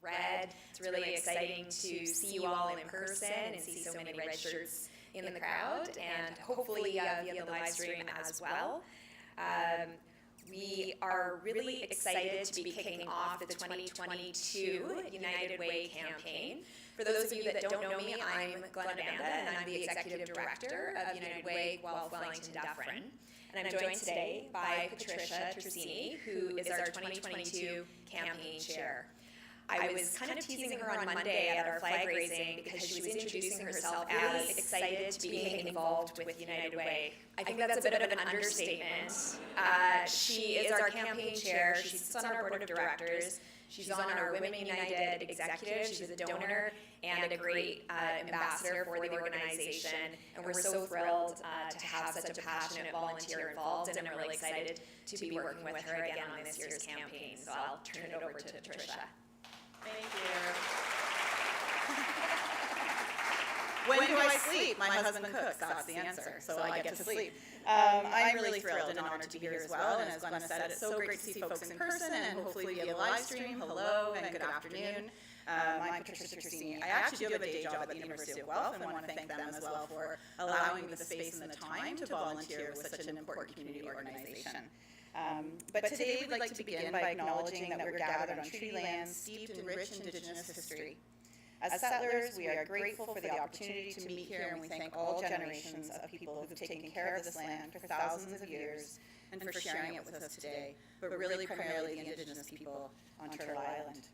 red. It's really exciting to see you all in person and see so many red shirts in the crowd, and hopefully via the live stream as well. We are really excited to be kicking off the 2022 United Way campaign. For those of you that don't know me, I'm Glenn Banda, and I'm the Executive Director of United Way Guelph Wellington Dufferin. And I'm joined today by Patricia Trissini, who is our 2022 campaign chair. I was kind of teasing her on Monday at our flag raising because she was introducing herself as excited to be getting involved with United Way. I think that's a bit of an understatement. She is our campaign chair. She sits on our board of directors. She's on our Women United executive. She's a donor and a great ambassador for the organization. And we're so thrilled to have such a passionate volunteer involved, and I'm really excited to be working with her again on this year's campaign. So I'll turn it over to Patricia. Thank you. When do I sleep? My husband cooks, that's the answer, so I get to sleep. I'm really thrilled and honored to be here as well, and as Glenna said, it's so great to see folks in person and hopefully via live stream. Hello and good afternoon. I'm Patricia Trissini. I actually do have a day job at the University of Guelph, and I want to thank them as well for allowing me the space and the time to volunteer with such an important community organization. But today we'd like to begin by acknowledging that we're gathered on treaty lands steeped in rich Indigenous history. As settlers, we are grateful for the opportunity to meet here, and we thank all generations of people who have taken care of this land for thousands of years and for sharing it with us today, but really primarily the Indigenous people on Turtle Island.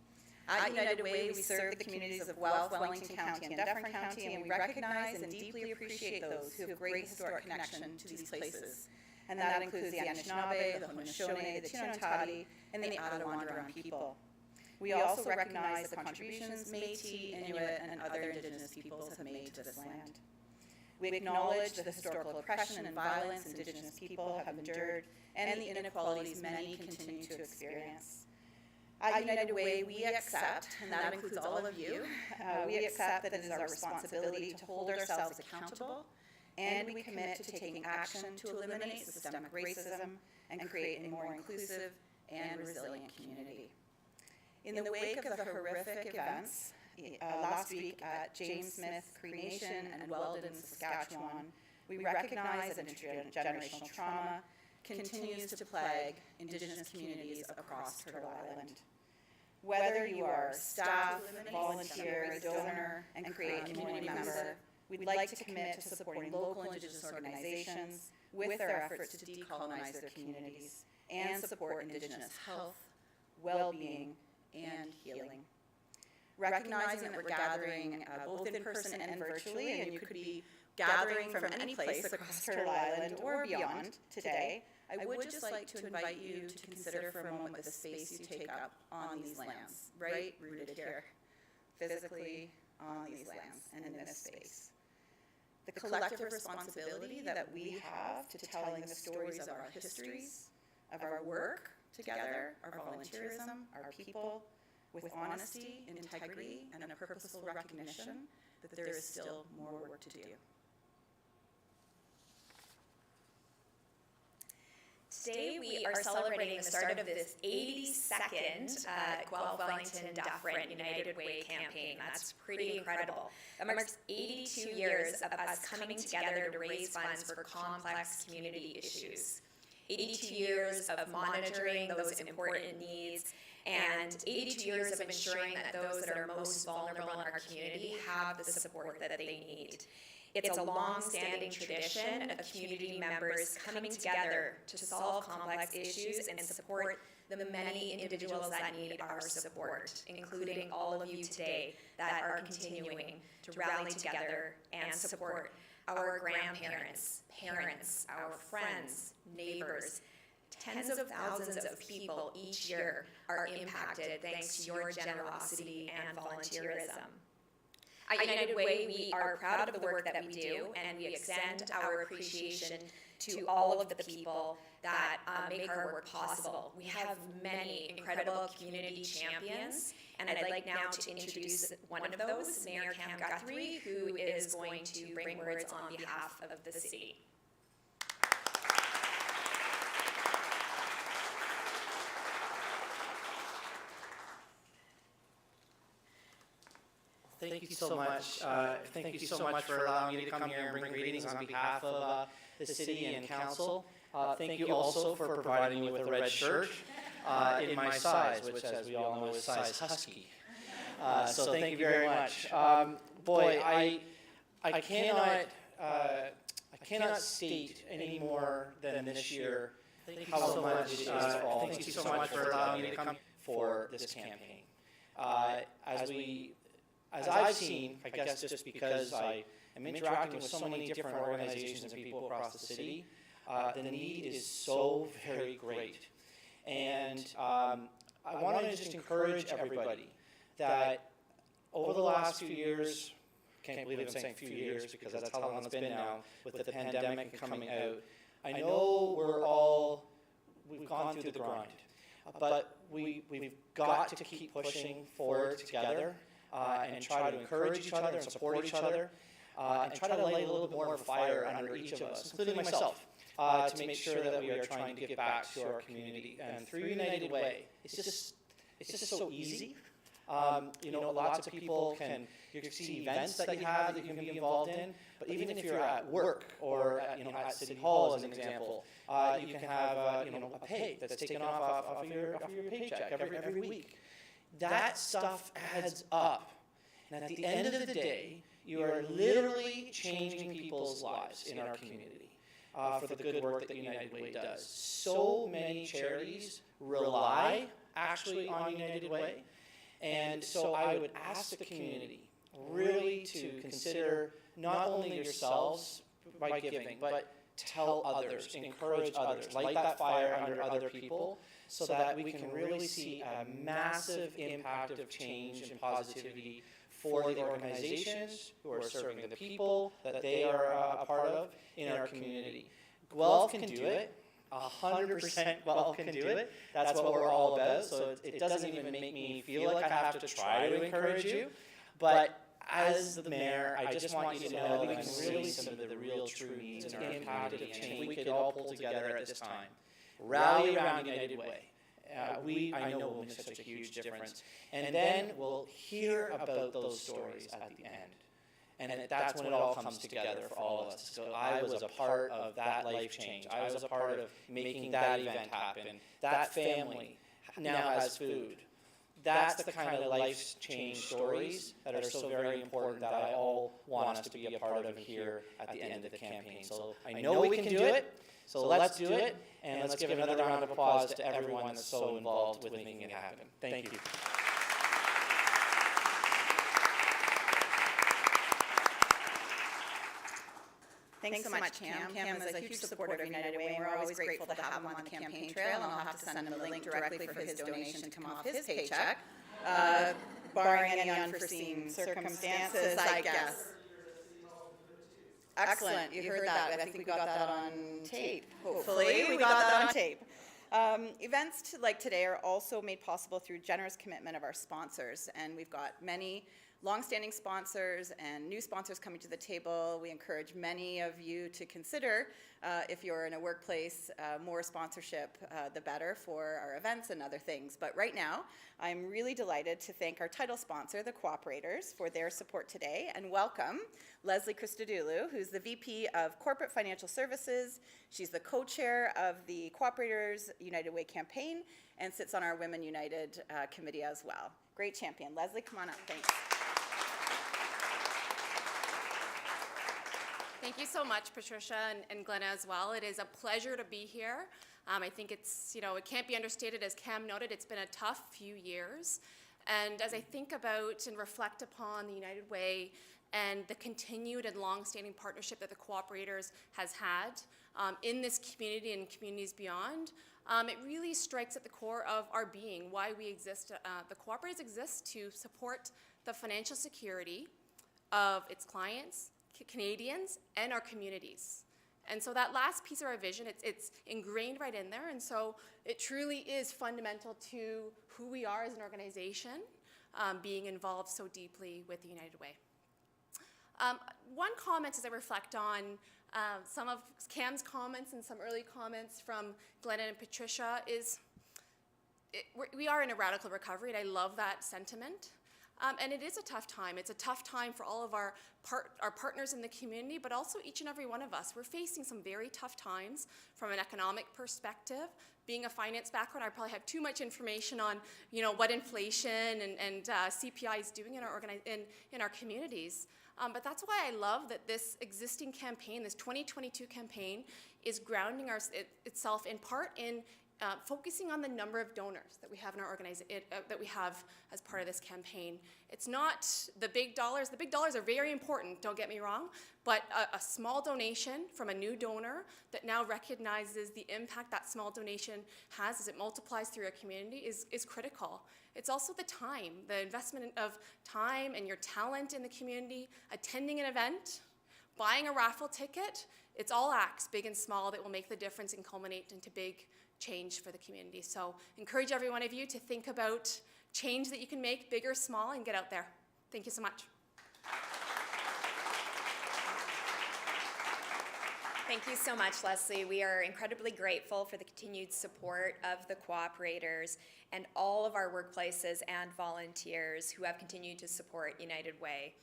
At United Way, we serve the communities of Guelph, Wellington County, and Dufferin County, and we recognize and deeply appreciate those who have great historic connection to these places. And that includes the Anishinaabe, the Haudenosaunee, the Chinantati, and the Attawandaron people. We also recognize the contributions Métis, Inuit, and other Indigenous peoples have made to this land. We acknowledge the historical oppression and violence Indigenous people have endured and the inequalities many continue to experience. At United Way, we accept, and that includes all of you, we accept that it is our responsibility to hold ourselves accountable, and we commit to taking action to eliminate systemic racism and create a more inclusive and resilient community. In the wake of the horrific events last week at James Smith Cree Nation and Weldon, Saskatchewan, we recognize that intergenerational trauma continues to plague Indigenous communities across Turtle Island. Whether you are staff, volunteer, donor, and create community member, we'd like to commit to supporting local Indigenous organizations with their efforts to decolonize their communities and support Indigenous health, well-being, and healing. Recognizing that we're gathering both in person and virtually, and you could be gathering from any place across Turtle Island or beyond today, I would just like to invite you to consider for a moment the space you take up on these lands, right rooted here, physically on these lands and in this space. The collective responsibility that we have to telling the stories of our histories, of our work together, our volunteerism, our people, with honesty, integrity, and a purposeful recognition that there is still more work to do. Today we are celebrating the start of this 82nd Guelph Wellington Dufferin United Way campaign. That's pretty incredible. That marks 82 years of us coming together to raise funds for complex community issues. 82 years of monitoring those important needs, and 82 years of ensuring that those that are most vulnerable in our community have the support that they need. It's a long-standing tradition of community members coming together to solve complex issues and support the many individuals that need our support, including all of you today that are continuing to rally together and support our grandparents, parents, our friends, neighbors. Tens of thousands of people each year are impacted thanks to your generosity and volunteerism. At United Way, we are proud of the work that we do, and we extend our appreciation to all of the people that make our work possible. We have many incredible community champions, and I'd like now to introduce one of those, Mayor Cam Guthrie, who is going to bring words on behalf of the city. thank you so much. Thank you so much for allowing me to come here and bring greetings on behalf of the city and council. Thank you also for providing me with a red shirt in my size, which, as we all know, is size husky. So thank you very much. Boy, I cannot state any more than this year how much it is all. Thank you so much for allowing me to come for this campaign. As I've seen, I guess just because I am interacting with so many different organizations and people across the city, the need is so very great. And I want to just encourage everybody that over the last few years, can't believe I'm saying few years because that's how long it's been now with the pandemic coming out, I know we've gone through the grind, but we've got to keep pushing forward together and try to encourage each other and support each other and try to light a little bit more of a fire under each of us, including myself, to make sure that we are trying to give back to our community. And through United Way, it's just so easy. Lots of people you can see events that you have that you can be involved in, but even if you're at work or at City Hall as an example, you can have a pay that's taken off of your paycheck every week. That stuff adds up, and at the end of the day, you are literally changing people's lives in our community for the good work that United Way does. So many charities rely actually on United Way. And so I would ask the community really to consider not only yourselves by giving, but tell others, encourage others, light that fire under other people so that we can really see a massive impact of change and positivity for the organizations who are serving the people that they are a part of in our community. Guelph can do it. 100% Guelph can do it. That's what we're all about. So it doesn't even make me feel like I have to try to encourage you. But as the mayor, I just want you to know that we can really see some of the real true needs and our impact of change. If we could all pull together at this time, rally around United Way. I know will make such a huge difference. And then we'll hear about those stories at the end. And that's when it all comes together for all of us. So I was a part of that life change. I was a part of making that event happen. That family now has food. That's the kind of life change stories that are so very important that I all want us to be a part of here at the end of the campaign. So I know we can do it. So let's do it. And let's give another round of applause to everyone that's so involved with making it happen. Thank you. Thanks so much, Cam. Cam is a huge supporter of United Way, and we're always grateful to have him on the campaign trail, and I'll have to send him a link directly for his donation to come off his paycheck, barring any unforeseen circumstances, I guess. Excellent. You heard that. I think we got that on tape. Hopefully, we got that on tape. Events like today are also made possible through generous commitment of our sponsors, and we've got many long-standing sponsors and new sponsors coming to the table. We encourage many of you to consider, if you're in a workplace, more sponsorship, the better for our events and other things. But right now, I'm really delighted to thank our title sponsor, the Cooperators, for their support today, and welcome Leslie Christodoulou, who's the VP of Corporate Financial Services. She's the co-chair of the Cooperators United Way campaign and sits on our Women United committee as well. Great champion. Leslie, come on up. Thanks. Thank you so much, Patricia and Glenna as well. It is a pleasure to be here. I think it's, it can't be understated, as Cam noted, it's been a tough few years. And as I think about and reflect upon the United Way and the continued and long-standing partnership that the Cooperators has had in this community and communities beyond, it really strikes at the core of our being, why we exist. The Cooperators exist to support the financial security of its clients, Canadians, and our communities. And so that last piece of our vision, it's ingrained right in there, and so it truly is fundamental to who we are as an organization, being involved so deeply with the United Way. One comment as I reflect on some of Cam's comments and some early comments from Glenna and Patricia is we are in a radical recovery, and I love that sentiment. And it is a tough time. It's a tough time for all of our partners in the community, but also each and every one of us. We're facing some very tough times from an economic perspective. Being a finance background, I probably have too much information on, what inflation and CPI is doing in our communities. But that's why I love that this existing campaign, this 2022 campaign, is grounding itself in part in focusing on the number of donors that we have in our that we have as part of this campaign. It's not the big dollars. The big dollars are very important, don't get me wrong, but a small donation from a new donor that now recognizes the impact that small donation has as it multiplies through a community is critical. It's also the investment of time and your talent in the community, attending an event, buying a raffle ticket. It's all acts, big and small, that will make the difference and culminate into big change for the community. So encourage every one of you to think about change that you can make, big or small, and get out there. Thank you so much. Thank you so much, Leslie. We are incredibly grateful for the continued support of the cooperators and all of our workplaces and volunteers who have continued to support United Way.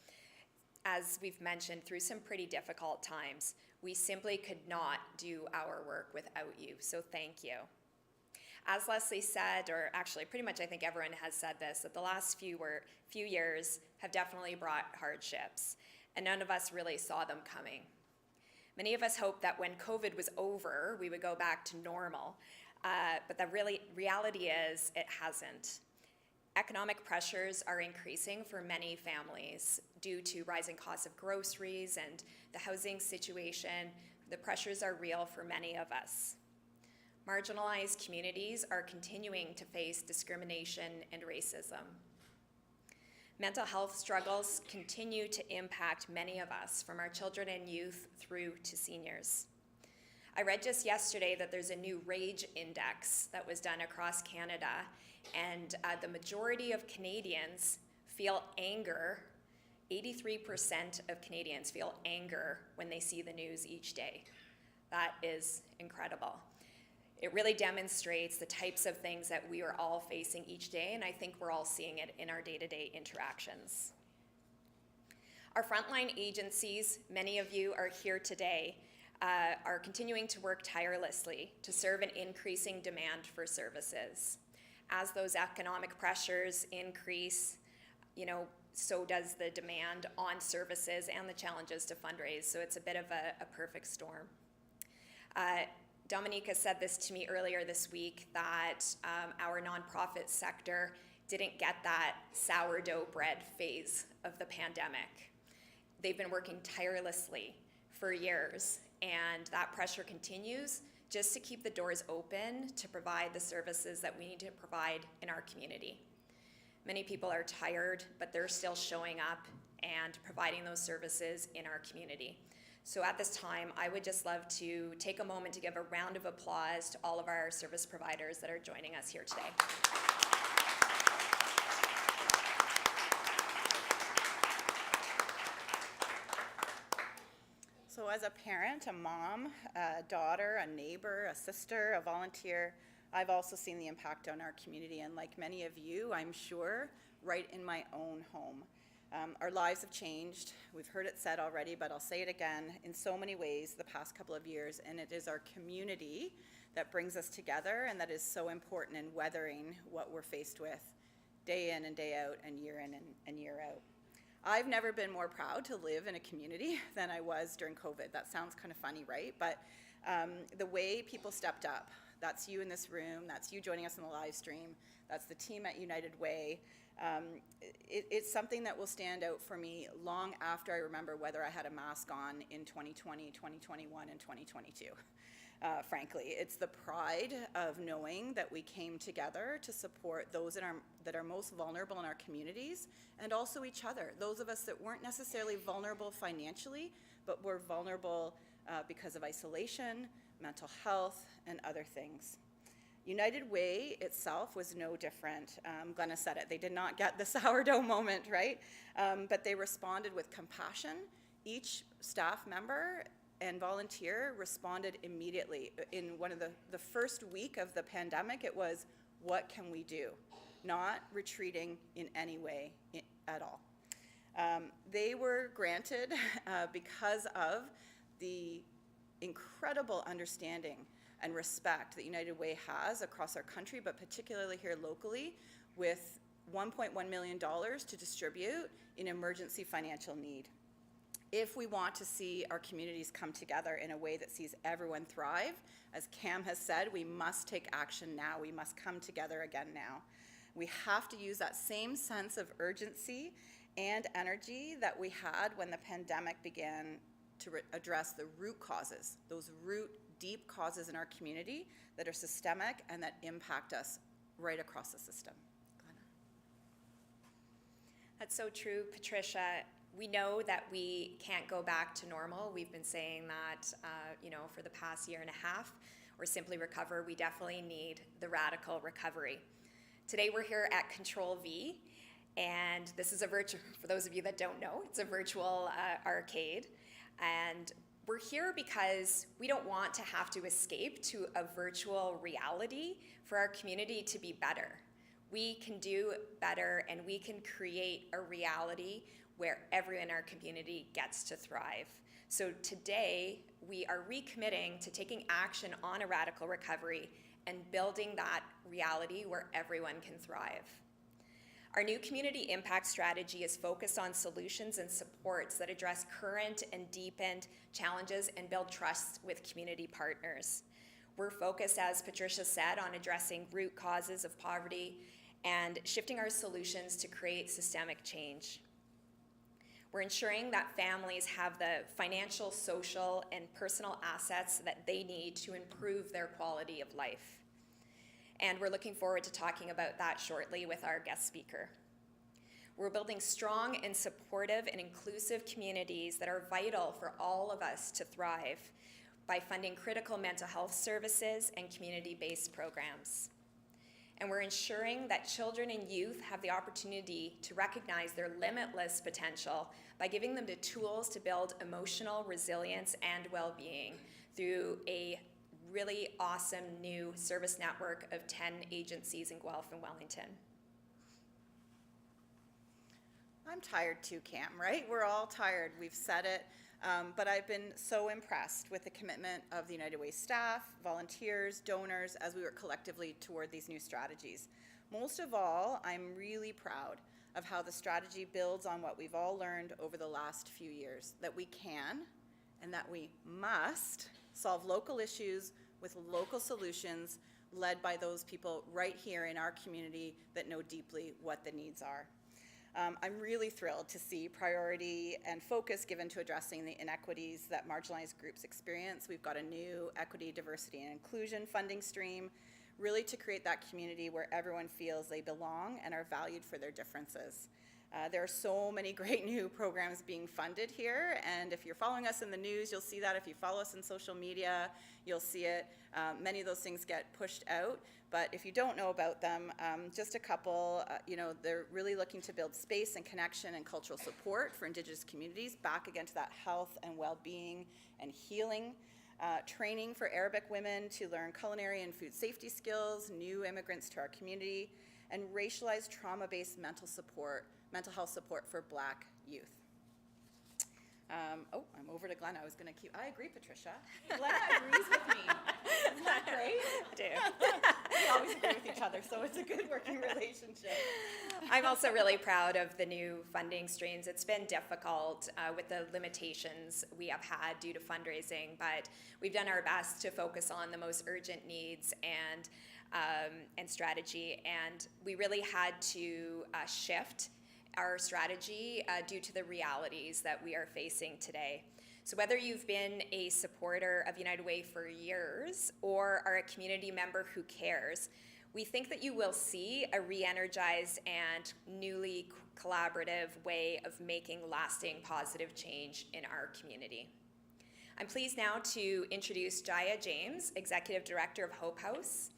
As we've mentioned, through some pretty difficult times, we simply could not do our work without you, so thank you. As Leslie said, or actually pretty much I think everyone has said this, that the last few years have definitely brought hardships, and none of us really saw them coming. Many of us hoped that when COVID was over, we would go back to normal, but the reality is it hasn't. Economic pressures are increasing for many families due to rising costs of groceries and the housing situation. The pressures are real for many of us. Marginalized communities are continuing to face discrimination and racism. Mental health struggles continue to impact many of us, from our children and youth through to seniors. I read just yesterday that there's a new rage index that was done across Canada, and the majority of Canadians feel anger. 83% of Canadians feel anger when they see the news each day. That is incredible. It really demonstrates the types of things that we are all facing each day, and I think we're all seeing it in our day-to-day interactions. Our frontline agencies, many of you are here today, are continuing to work tirelessly to serve an increasing demand for services. As those economic pressures increase, so does the demand on services and the challenges to fundraise, so it's a bit of a perfect storm. Dominica said this to me earlier this week, that our nonprofit sector didn't get that sourdough bread phase of the pandemic. They've been working tirelessly for years, and that pressure continues just to keep the doors open to provide the services that we need to provide in our community. Many people are tired, but they're still showing up and providing those services in our community. So at this time, I would just love to take a moment to give a round of applause to all of our service providers that are joining us here today. So as a parent, a mom, a daughter, a neighbor, a sister, a volunteer, I've also seen the impact on our community, and like many of you, I'm sure, right in my own home. Our lives have changed. We've heard it said already, but I'll say it again, in so many ways the past couple of years, and it is our community that brings us together and that is so important in weathering what we're faced with day in and day out and year in and year out. I've never been more proud to live in a community than I was during COVID. That sounds kind of funny, right? But the way people stepped up, that's you in this room, that's you joining us on the live stream, that's the team at United Way. It's something that will stand out for me long after I remember whether I had a mask on in 2020, 2021, and 2022. Frankly, it's the pride of knowing that we came together to support those that are most vulnerable in our communities, and also each other. Those of us that weren't necessarily vulnerable financially, but were vulnerable because of isolation, mental health, and other things. United Way itself was no different. Glenna said it. They did not get the sourdough moment, right? But they responded with compassion. Each staff member and volunteer responded immediately. In one of the first week of the pandemic, it was, what can we do? not retreating in any way at all. They were granted because of the incredible understanding and respect that United Way has across our country, but particularly here locally, with $1.1 million to distribute in emergency financial need. If we want to see our communities come together in a way that sees everyone thrive, as Cam has said, we must take action now. We must come together again now. We have to use that same sense of urgency and energy that we had when the pandemic began to address the root causes, those root deep causes in our community that are systemic and that impact us right across the system. Glenna. That's so true, Patricia. We know that we can't go back to normal. We've been saying that, for the past year and a half, or simply recover. We definitely need the radical recovery. Today we're here at Control V, and this is a virtual, for those of you that don't know, it's a virtual arcade. And we're here because we don't want to have to escape to a virtual reality for our community to be better. We can do better, and we can create a reality where everyone in our community gets to thrive. So today, we are recommitting to taking action on a radical recovery and building that reality where everyone can thrive. Our new community impact strategy is focused on solutions and supports that address current and deepened challenges and build trust with community partners. We're focused, as Patricia said, on addressing root causes of poverty and shifting our solutions to create systemic change. We're ensuring that families have the financial, social, and personal assets that they need to improve their quality of life. And we're looking forward to talking about that shortly with our guest speaker. We're building strong and supportive and inclusive communities that are vital for all of us to thrive by funding critical mental health services and community-based programs. And we're ensuring that children and youth have the opportunity to recognize their limitless potential by giving them the tools to build emotional resilience and well-being through a really awesome new service network of 10 agencies in Guelph and Wellington. I'm tired too, Cam, right? We're all tired. We've said it. But I've been so impressed with the commitment of the United Way staff, volunteers, donors, as we work collectively toward these new strategies. Most of all, I'm really proud of how the strategy builds on what we've all learned over the last few years, that we can and that we must solve local issues with local solutions led by those people right here in our community that know deeply what the needs are. I'm really thrilled to see priority and focus given to addressing the inequities that marginalized groups experience. We've got a new equity, diversity, and inclusion funding stream, really to create that community where everyone feels they belong and are valued for their differences. There are so many great new programs being funded here, and if you're following us in the news, you'll see that. If you follow us in social media, you'll see it. Many of those things get pushed out, but if you don't know about them, just a couple, they're really looking to build space and connection and cultural support for Indigenous communities, back again to that health and well-being and healing. Training for Arabic women to learn culinary and food safety skills, new immigrants to our community, and racialized trauma-based mental health support for Black youth. I'm over to Glenna. I agree, Patricia. Glenna agrees with me. Isn't that great? I do. We always agree with each other, so it's a good working relationship. I'm also really proud of the new funding streams. It's been difficult with the limitations we have had due to fundraising, but we've done our best to focus on the most urgent needs and strategy, and we really had to shift our strategy due to the realities that we are facing today. So whether you've been a supporter of United Way for years or are a community member who cares, we think that you will see a re-energized and newly collaborative way of making lasting positive change in our community. I'm pleased now to introduce Jaya James, Executive Director of Hope House.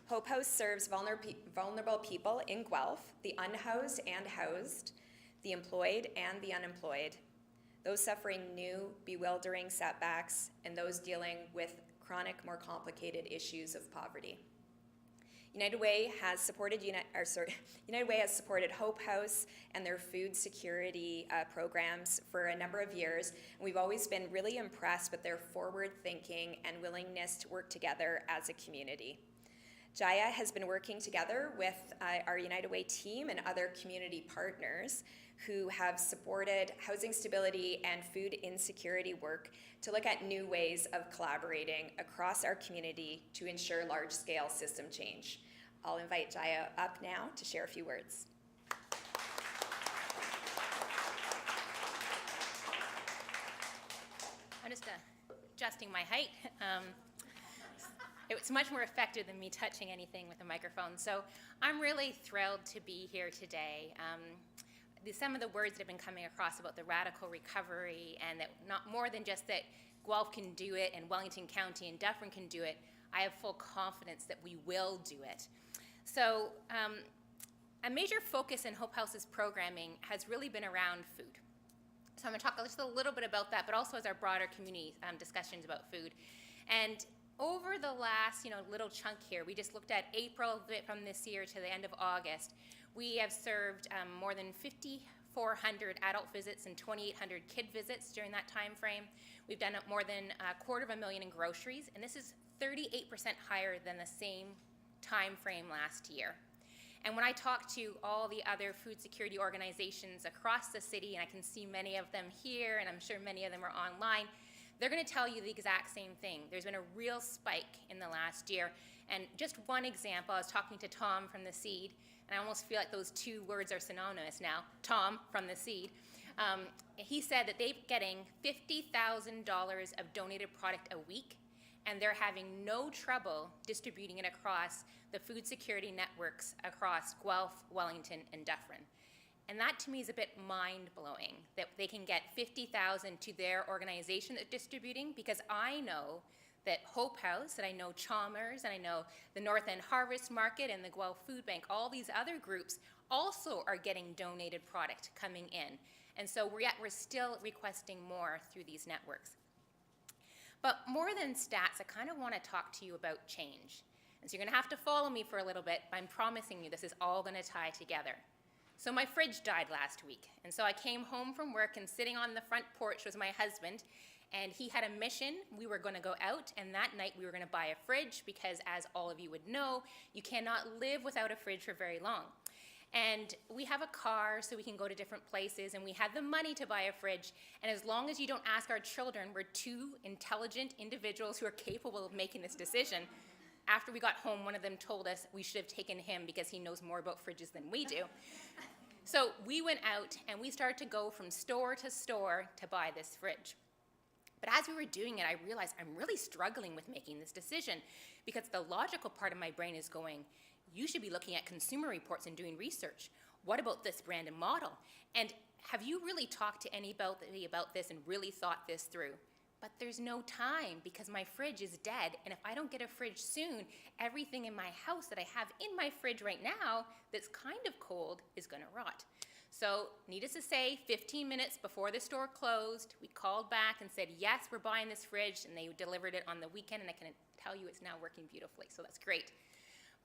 Hope House serves vulnerable people in Guelph, the unhoused and housed, the employed and the unemployed, those suffering new, bewildering setbacks, and those dealing with chronic, more complicated issues of poverty. United Way has supported United Way has supported Hope House and their food security programs for a number of years. And we've always been really impressed with their forward thinking and willingness to work together as a community. Jaya has been working together with our United Way team and other community partners who have supported housing stability and food insecurity work to look at new ways of collaborating across our community to ensure large-scale system change. I'll invite Jaya up now to share a few words. I'm just adjusting my height. It's much more effective than me touching anything with a microphone. So I'm really thrilled to be here today. Some of the words that have been coming across about the radical recovery, and that not more than just that Guelph can do it and Wellington County and Dufferin can do it, I have full confidence that we will do it. So a major focus in Hope House's programming has really been around food. So I'm going to talk just a little bit about that, but also as our broader community discussions about food. And over the last little chunk here, we just looked at April from this year to the end of August. We have served more than 5,400 adult visits and 2,800 kid visits during that time frame. We've done more than 250,000 in groceries, and this is 38% higher than the same time frame last year. And when I talk to all the other food security organizations across the city, and I can see many of them here, and I'm sure many of them are online, they're going to tell you the exact same thing. There's been a real spike in the last year. And just one example, I was talking to Tom from The Seed, and I almost feel like those two words are synonymous now, Tom from The Seed. He said that they're getting $50,000 of donated product a week, and they're having no trouble distributing it across the food security networks across Guelph, Wellington, and Dufferin. And that to me is a bit mind-blowing, that they can get $50,000 to their organization that's distributing, because I know that Hope House, and I know Chalmers, and I know the North End Harvest Market and the Guelph Food Bank, all these other groups also are getting donated product coming in. And so we're still requesting more through these networks. But more than stats, I kind of want to talk to you about change. And so you're going to have to follow me for a little bit, but I'm promising you this is all going to tie together. So my fridge died last week, and so I came home from work, and sitting on the front porch was my husband, and he had a mission. We were going to go out, and that night we were going to buy a fridge, because as all of you would know, you cannot live without a fridge for very long. And we have a car, so we can go to different places, and we had the money to buy a fridge, and as long as you don't ask our children, we're two intelligent individuals who are capable of making this decision. After we got home, one of them told us we should have taken him because he knows more about fridges than we do. So we went out and we started to go from store to store to buy this fridge. But as we were doing it, I realized I'm really struggling with making this decision, because the logical part of my brain is going, you should be looking at consumer reports and doing research. What about this brand and model? And have you really talked to anybody about this and really thought this through? But there's no time, because my fridge is dead, and if I don't get a fridge soon, everything in my house that I have in my fridge right now that's kind of cold is going to rot. So needless to say, 15 minutes before the store closed, we called back and said, yes, we're buying this fridge, and they delivered it on the weekend, and I can tell you it's now working beautifully, so that's great.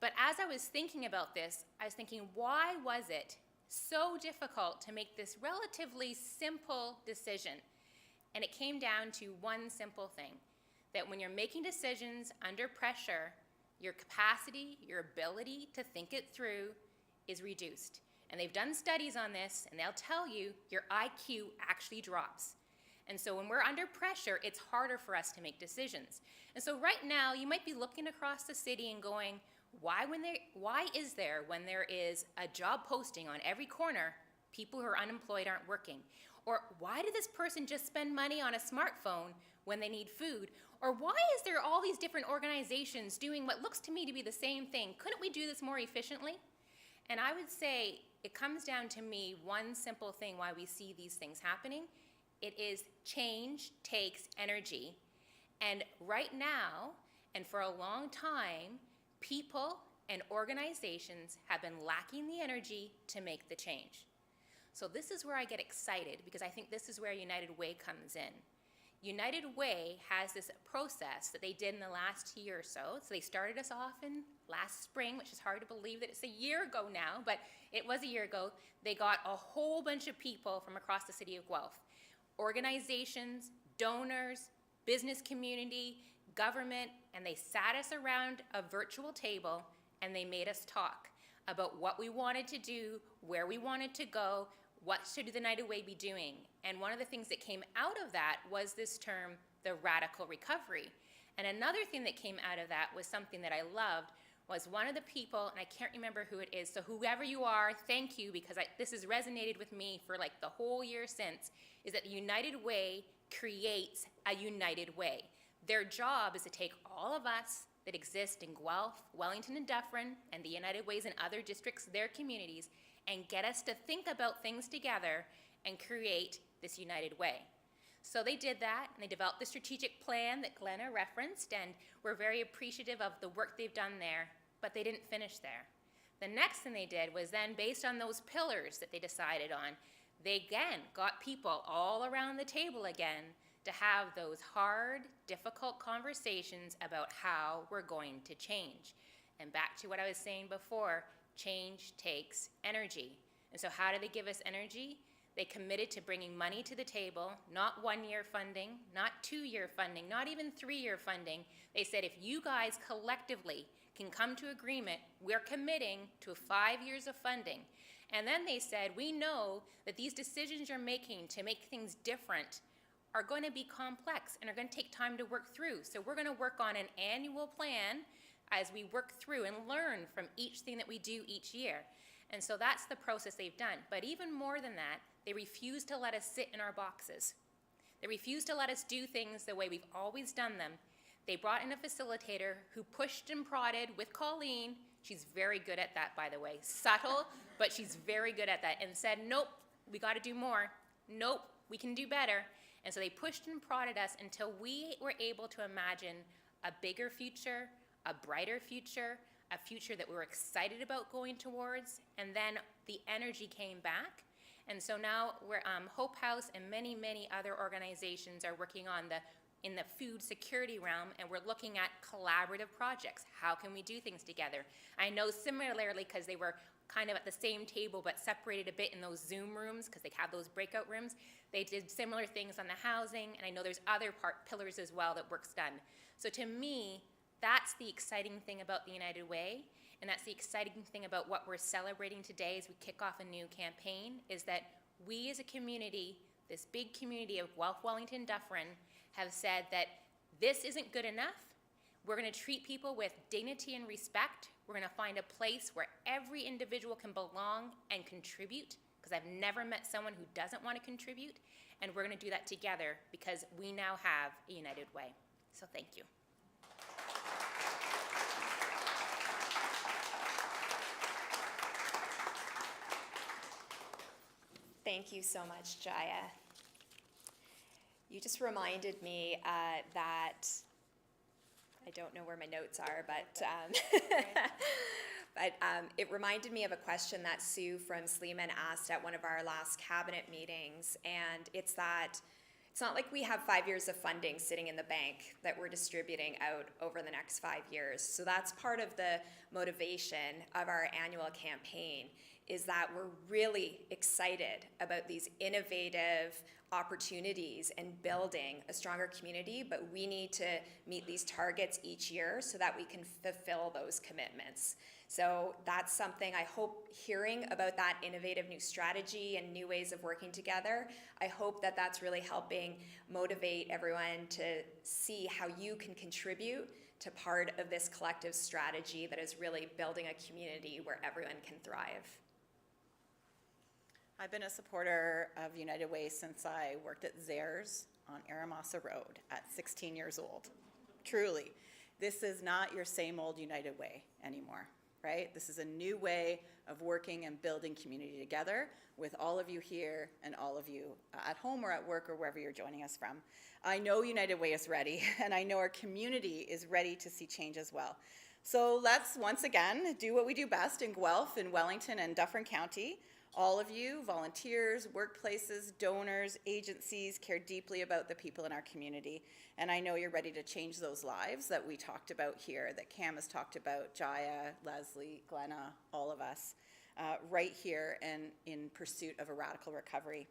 But as I was thinking about this, I was thinking, why was it so difficult to make this relatively simple decision? And it came down to one simple thing, that when you're making decisions under pressure, your capacity, your ability to think it through is reduced. And they've done studies on this, and they'll tell you your IQ actually drops. And so when we're under pressure, it's harder for us to make decisions. And so right now, you might be looking across the city and going, why is there, when there is a job posting on every corner, people who are unemployed aren't working? Or why did this person just spend money on a smartphone when they need food? Or why is there all these different organizations doing what looks to me to be the same thing? Couldn't we do this more efficiently? And I would say it comes down to me one simple thing why we see these things happening. It is change takes energy. And right now, and for a long time, people and organizations have been lacking the energy to make the change. So this is where I get excited, because I think this is where United Way comes in. United Way has this process that they did in the last year or so. So they started us off in last spring, which is hard to believe that it's a year ago now, but it was a year ago, they got a whole bunch of people from across the city of Guelph. Organizations, donors, business community, government, and they sat us around a virtual table and they made us talk about what we wanted to do, where we wanted to go, what should the United Way be doing. And one of the things that came out of that was this term, the radical recovery. And another thing that came out of that was something that I loved, was one of the people, and I can't remember who it is, so whoever you are, thank you, because this has resonated with me for like the whole year since, is that the United Way creates a united way. Their job is to take all of us that exist in Guelph, Wellington, and Dufferin, and the United Ways in other districts, their communities, and get us to think about things together and create this united way. So they did that, and they developed the strategic plan that Glenna referenced, and we're very appreciative of the work they've done there, but they didn't finish there. The next thing they did was then, based on those pillars that they decided on, they again got people all around the table again to have those hard, difficult conversations about how we're going to change. And back to what I was saying before, change takes energy. And so how do they give us energy? They committed to bringing money to the table, not 1-year funding, not 2-year funding, not even 3-year funding. They said, if you guys collectively can come to agreement, we're committing to 5 years of funding. And then they said, we know that these decisions you're making to make things different are going to be complex and are going to take time to work through. So we're going to work on an annual plan as we work through and learn from each thing that we do each year. And so that's the process they've done. But even more than that, they refuse to let us sit in our boxes. They refuse to let us do things the way we've always done them. They brought in a facilitator who pushed and prodded with Colleen. She's very good at that, by the way. Subtle, but she's very good at that. And said, nope, we got to do more. Nope, we can do better. And so they pushed and prodded us until we were able to imagine a bigger future, a brighter future, a future that we were excited about going towards. And then the energy came back. And so now we're, Hope House and many, many other organizations are working on in the food security realm, and we're looking at collaborative projects. How can we do things together? I know similarly, because they were kind of at the same table but separated a bit in those Zoom rooms, because they have those breakout rooms, they did similar things on the housing, and I know there's other pillars as well that work's done. So to me, that's the exciting thing about the United Way, and that's the exciting thing about what we're celebrating today as we kick off a new campaign, is that we as a community, this big community of Guelph Wellington Dufferin, have said that this isn't good enough. We're going to treat people with dignity and respect. We're going to find a place where every individual can belong and contribute, because I've never met someone who doesn't want to contribute, and we're going to do that together because we now have a united way. So thank you. Thank you so much, Jaya. You just reminded me that, I don't know where my notes are, but, it reminded me of a question that Sue from Sleeman asked at one of our last cabinet meetings, and it's that it's not like we have 5 years of funding sitting in the bank that we're distributing out over the next 5 years. So that's part of the motivation of our annual campaign, is that we're really excited about these innovative opportunities and building a stronger community, but we need to meet these targets each year so that we can fulfill those commitments. So that's something I hope, hearing about that innovative new strategy and new ways of working together, I hope that that's really helping motivate everyone to see how you can contribute to part of this collective strategy that is really building a community where everyone can thrive. I've been a supporter of United Way since I worked at Zares on Aramasa Road at 16 years old. Truly, this is not your same old United Way anymore, right? This is a new way of working and building community together with all of you here and all of you at home or at work or wherever you're joining us from. I know United Way is ready, and I know our community is ready to see change as well. So let's once again do what we do best in Guelph, in Wellington, and Dufferin County. All of you, volunteers, workplaces, donors, agencies, care deeply about the people in our community. And I know you're ready to change those lives that we talked about here, that Cam has talked about, Jaya, Leslie, Glenna, all of us, right here and in pursuit of a radical recovery.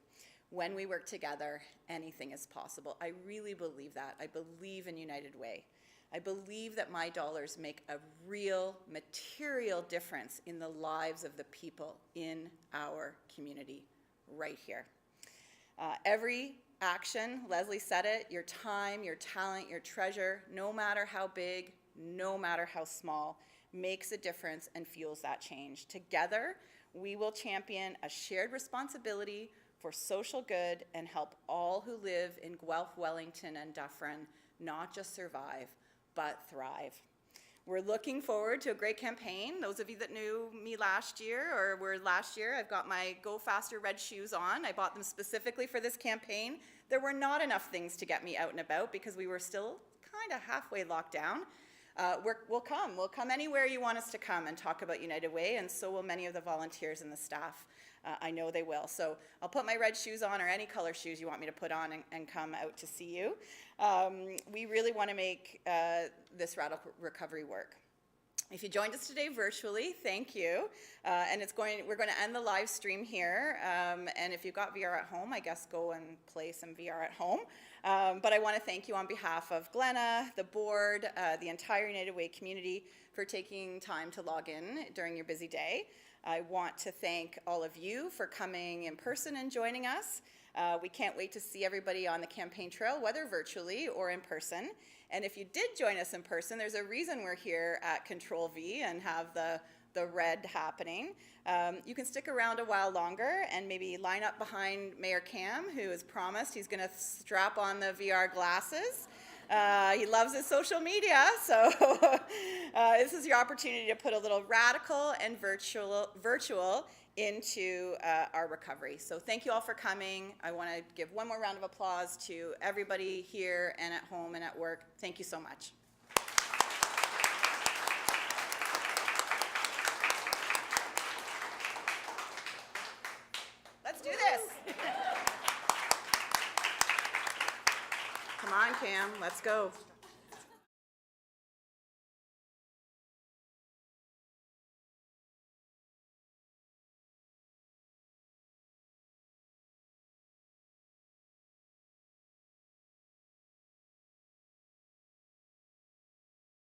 When we work together, anything is possible. I really believe that. I believe in United Way. I believe that my dollars make a real material difference in the lives of the people in our community right here. Every action, Leslie said it, your time, your talent, your treasure, no matter how big, no matter how small, makes a difference and fuels that change. Together, we will champion a shared responsibility for social good and help all who live in Guelph, Wellington, and Dufferin not just survive, but thrive. We're looking forward to a great campaign. Those of you that knew me last year or were last year, I've got my Go Faster red shoes on. I bought them specifically for this campaign. There were not enough things to get me out and about because we were still kind of halfway locked down. We'll come anywhere you want us to come and talk about United Way, and so will many of the volunteers and the staff. I know they will. So I'll put my red shoes on, or any color shoes you want me to put on, and come out to see you. We really want to make this radical recovery work. If you joined us today virtually, thank you. And we're going to end the live stream here. And if you've got VR at home, I guess go and play some VR at home. But I want to thank you on behalf of Glenna, the board, the entire United Way community for taking time to log in during your busy day. I want to thank all of you for coming in person and joining us. We can't wait to see everybody on the campaign trail, whether virtually or in person. And if you did join us in person, there's a reason we're here at Control V and have the red happening. You can stick around a while longer and maybe line up behind Mayor Cam, who has promised he's going to strap on the VR glasses. He loves his social media, so this is your opportunity to put a little radical and virtual into our recovery. So thank you all for coming. I want to give one more round of applause to everybody here and at home and at work. Thank you so much. Let's do this. Come on, Cam, let's go.